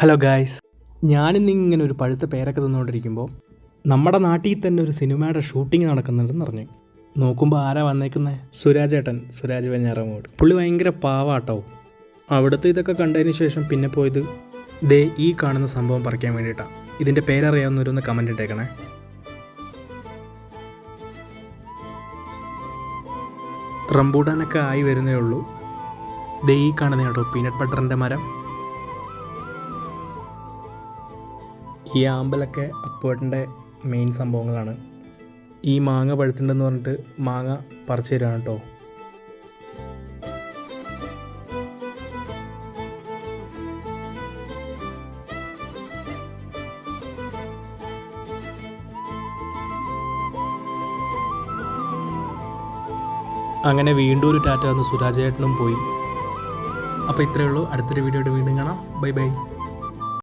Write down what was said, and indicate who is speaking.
Speaker 1: Hello guys, ഞാനിന്നിങ്ങനെ ഒരു പഴുത്ത പേരൊക്കെ തിന്നുകൊണ്ടിരിക്കുമ്പോൾ നമ്മുടെ നാട്ടിൽ തന്നെ ഒരു സിനിമയുടെ ഷൂട്ടിംഗ് നടക്കുന്നുണ്ടെന്ന് പറഞ്ഞു. നോക്കുമ്പോൾ ആരാ വന്നേക്കുന്നത്? സുരാജ് വെഞ്ഞാറമൂട്. പുള്ളി ഭയങ്കര പാവാട്ടോ. അവിടുത്തെ ഇതൊക്കെ കണ്ടതിന് ശേഷം പിന്നെ പോയത് ദേ ഈ കാണുന്ന സംഭവം പറിക്കാൻ വേണ്ടിയിട്ടാണ്. ഇതിൻ്റെ പേരറിയാവുന്നവരൊന്ന് കമൻ്റ് ഇട്ടേക്കണേ. റംബൂട്ടാനൊക്കെ ആയി വരുന്നേ ഉള്ളൂ. ദേ ഈ കാണുന്ന കേട്ടോ പീനട്ട് ബട്ടറിൻ്റെ മരം. ഈ ആമ്പലൊക്കെ അപ്പുവേട്ടൻ്റെ മെയിൻ സംഭവങ്ങളാണ്. ഈ മാങ്ങ പഴുത്തുണ്ടെന്ന് പറഞ്ഞിട്ട് മാങ്ങ പറിച്ചു തരാണ് കേട്ടോ. അങ്ങനെ വീണ്ടും ഒരു ടാറ്റ വന്ന് സുരാജേട്ടനും പോയി. അപ്പോൾ ഇത്രയേ ഉള്ളൂ. അടുത്തൊരു വീഡിയോയുടെ വീണ്ടും കാണാം. Bye bye.